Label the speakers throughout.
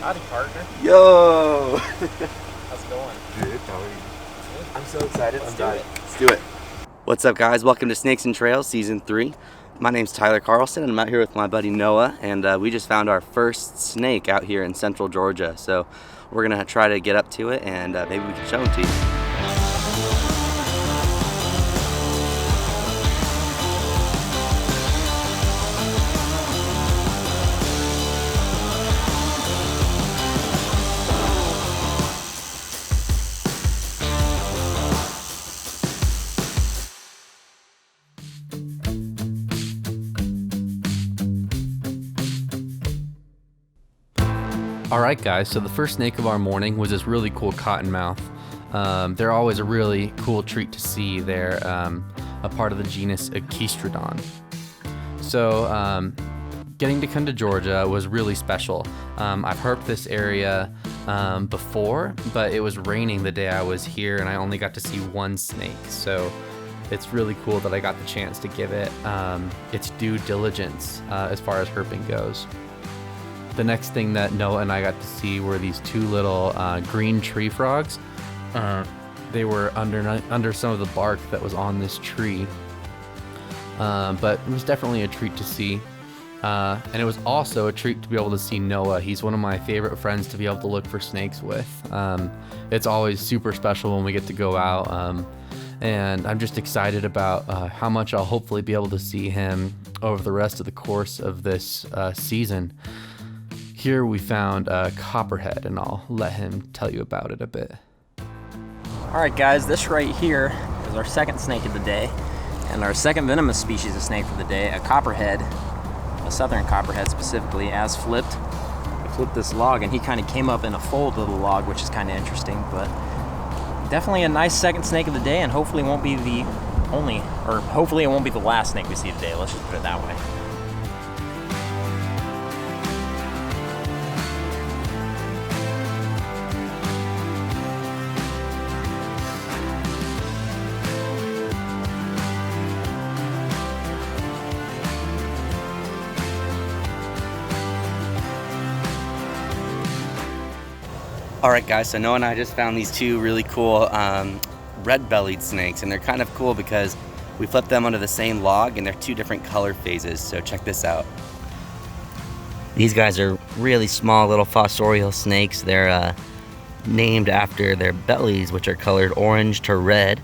Speaker 1: Howdy, partner.
Speaker 2: Yo!
Speaker 1: How's it going?
Speaker 2: Good, how are you? I'm so excited.
Speaker 1: Let's do it.
Speaker 2: Let's do it. What's up, guys? Welcome to Snakes and Trails Season 3. My name's Tyler Carlson, and I'm out here with my buddy Noah, and we just found our first snake out here in central Georgia. So we're gonna try to get up to it, and maybe we can show them to you.
Speaker 3: Alright guys, so the first snake of our morning was this really cool cottonmouth. They're always a really cool treat to see. They're a part of the genus Echistrodon. So getting to come to Georgia was really special. I've herped this area before, but it was raining the day I was here and I only got to see one snake. So it's really cool that I got the chance to give it its due diligence as far as herping goes. The next thing that Noah and I got to see were these two little green tree frogs. They were under some of the bark that was on this tree, but it was definitely a treat to see. And it was also a treat to be able to see Noah. He's one of my favorite friends to be able to look for snakes with. It's always super special when we get to go out, and I'm just excited about how much I'll hopefully be able to see him over the rest of the course of this season. Here we found a copperhead, and I'll let him tell you about it a bit.
Speaker 1: Alright guys, this right here is our second snake of the day, and our second venomous species of snake for the day, a copperhead, a southern copperhead specifically, as flipped. I flipped this log and he kind of came up in a fold of the log, which is kind of interesting, but definitely a nice second snake of the day, and hopefully it won't be the only, or hopefully it won't be the last snake we see today. Let's just put it that way.
Speaker 2: Alright guys, so Noah and I just found these two really cool red-bellied snakes, and they're kind of cool because we flipped them onto the same log and they're two different color phases, so check this out. These guys are really small little fossorial snakes. They're named after their bellies, which are colored orange to red,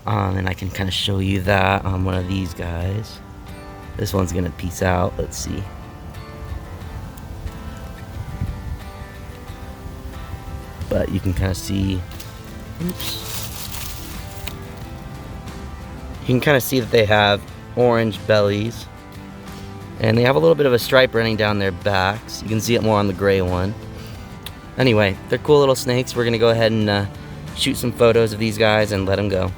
Speaker 2: and I can kind of show you that on one of these guys. This one's gonna peace out, let's see. But you can kind of see, oops. You can kind of see that they have orange bellies, and they have a little bit of a stripe running down their backs. You can see it more on the gray one. Anyway, they're cool little snakes. We're gonna go ahead and shoot some photos of these guys and let them go.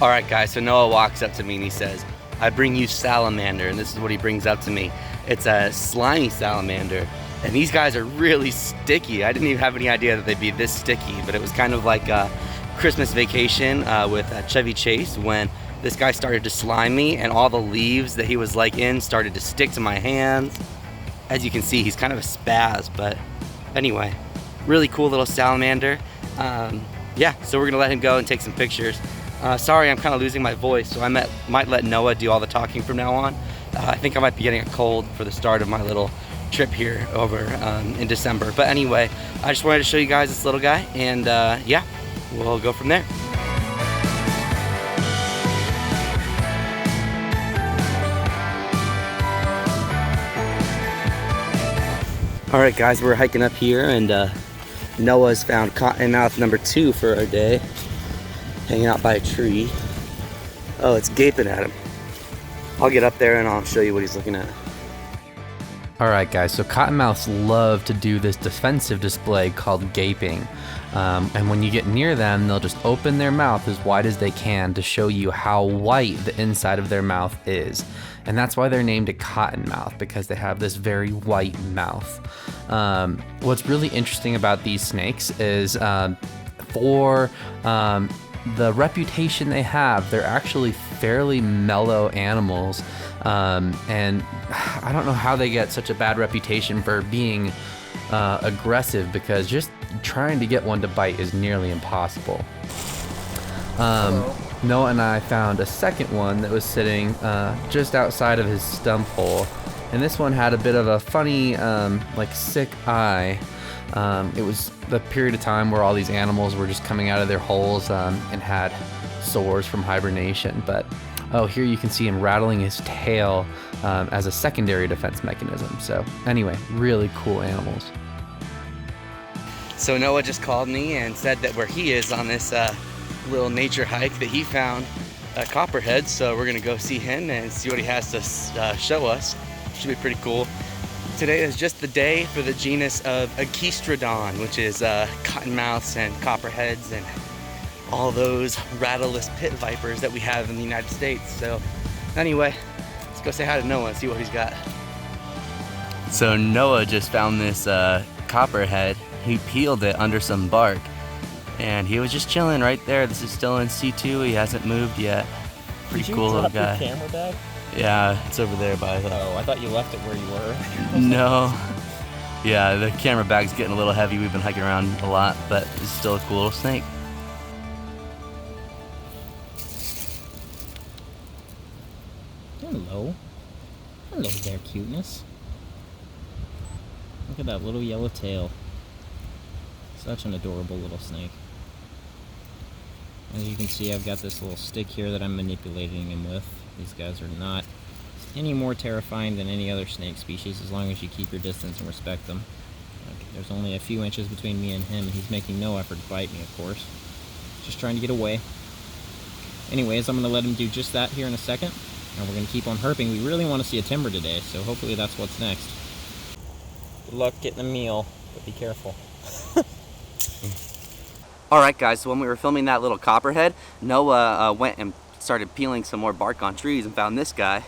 Speaker 2: Alright guys, so Noah walks up to me and he says, I bring you salamander, and this is what he brings up to me. It's a slimy salamander, and these guys are really sticky. I didn't even have any idea that they'd be this sticky, but it was kind of like a Christmas Vacation with Chevy Chase when this guy started to slime me and all the leaves that he was like in started to stick to my hands. As you can see, he's kind of a spaz, but anyway, really cool little salamander. Yeah, so we're gonna let him go and take some pictures. Sorry, I'm kind of losing my voice, so I might let Noah do all the talking from now on. I think I might be getting a cold for the start of my little trip here over in December. But anyway, I just wanted to show you guys this little guy, and yeah, we'll go from there. Alright guys, we're hiking up here, and Noah's found Cottonmouth number 2 for our day. Hanging out by a tree. Oh, it's gaping at him. I'll get up there and I'll show you what he's looking at.
Speaker 3: Alright guys, so cottonmouths love to do this defensive display called gaping. And when you get near them, they'll just open their mouth as wide as they can to show you how white the inside of their mouth is. And that's why they're named a cottonmouth, because they have this very white mouth. What's really interesting about these snakes is for the reputation they have, they're actually fairly mellow animals. And I don't know how they get such a bad reputation for being aggressive, because just trying to get one to bite is nearly impossible. Noah and I found a second one that was sitting just outside of his stump hole, and this one had a bit of a funny, like sick eye. It was the period of time where all these animals were just coming out of their holes and had sores from hibernation. But oh, here you can see him rattling his tail as a secondary defense mechanism. So anyway, really cool animals.
Speaker 2: So Noah just called me and said that where he is on this little nature hike that he found a copperhead. So we're gonna go see him and see what he has to show us. Should be pretty cool. Today is just the day for the genus of Echistrodon, which is cottonmouths and copperheads and all those rattleless pit vipers that we have in the United States. So anyway, let's go say hi to Noah and see what he's got. So Noah just found this copperhead. He peeled it under some bark and he was just chilling right there. This is still in C2. He hasn't moved yet. Pretty cool little guy.
Speaker 1: Did you drop your camera bag?
Speaker 2: Yeah, it's over there by the...
Speaker 1: Oh, I thought you left it where you were.
Speaker 2: No. Yeah, the camera bag's getting a little heavy. We've been hiking around a lot, but it's still a cool little snake.
Speaker 1: Hello. Hello there, cuteness. Look at that little yellow tail. Such an adorable little snake. As you can see, I've got this little stick here that I'm manipulating him with. These guys are not any more terrifying than any other snake species, as long as you keep your distance and respect them. There's only a few inches between me and him, and he's making no effort to bite me, of course. Just trying to get away. Anyways, I'm going to let him do just that here in a second, and we're going to keep on herping. We really want to see a timber today, so hopefully that's what's next. Good luck getting a meal, but be careful.
Speaker 2: Alright guys, so when we were filming that little copperhead, Noah went and started peeling some more bark on trees and found this guy.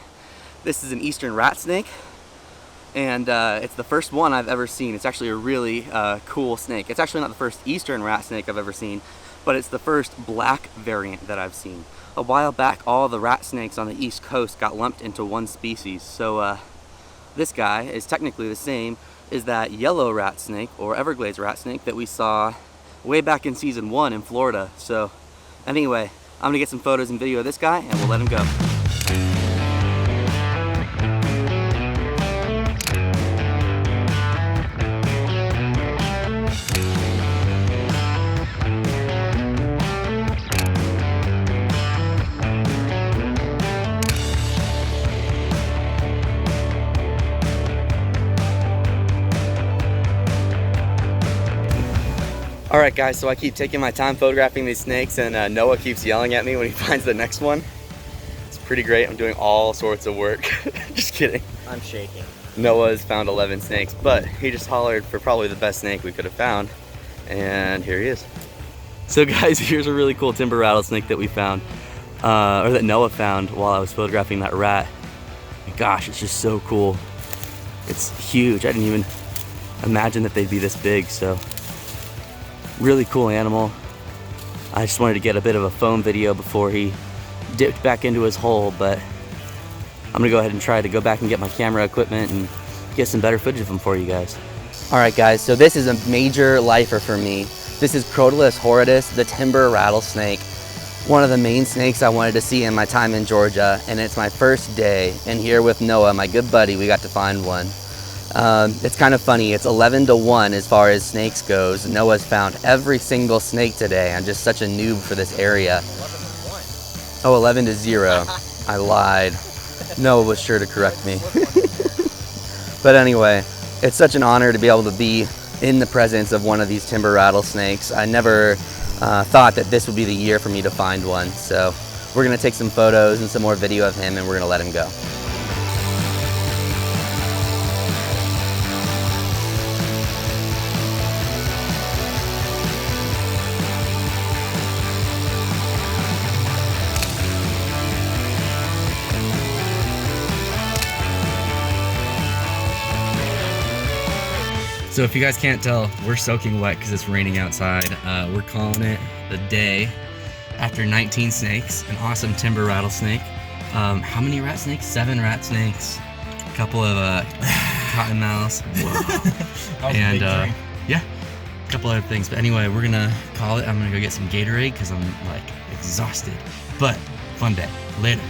Speaker 2: This is an eastern rat snake, and it's the first one I've ever seen. It's actually a really cool snake. It's actually not the first eastern rat snake I've ever seen, but it's the first black variant that I've seen. A while back, all the rat snakes on the east coast got lumped into one species, so this guy is technically the same as that yellow rat snake or Everglades rat snake that we saw way back in season 1 in Florida. So anyway, I'm gonna get some photos and video of this guy and we'll let him go. Alright guys, so I keep taking my time photographing these snakes, and Noah keeps yelling at me when he finds the next one. It's pretty great. I'm doing all sorts of work. Just kidding.
Speaker 1: I'm shaking.
Speaker 2: Noah's found 11 snakes, but he just hollered for probably the best snake we could have found, and here he is. So guys, here's a really cool timber rattlesnake that we found, or that Noah found while I was photographing that rat. Gosh, it's just so cool. It's huge. I didn't even imagine that they'd be this big, so really cool animal. I just wanted to get a bit of a foam video before he dipped back into his hole, but I'm gonna go ahead and try to go back and get my camera equipment and get some better footage of him for you guys. Alright guys, so this is a major lifer for me. This is Crotalus horridus, the timber rattlesnake. One of the main snakes I wanted to see in my time in Georgia, and it's my first day, and here with Noah, my good buddy, we got to find one. It's kind of funny, it's 11-1 as far as snakes goes. Noah's found every single snake today. I'm just such a noob for this area. 11-0. I lied. Noah was sure to correct me. But anyway, it's such an honor to be able to be in the presence of one of these timber rattlesnakes. I never thought that this would be the year for me to find one. So we're gonna take some photos and some more video of him, and we're gonna let him go. So if you guys can't tell, we're soaking wet because it's raining outside. We're calling it the day after 19 snakes, an awesome timber rattlesnake. How many rat snakes? 7 rat snakes, a couple of cottonmouths, and yeah, a couple other things. But anyway, we're gonna call it. I'm gonna go get some Gatorade because I'm like exhausted. But fun day. Later.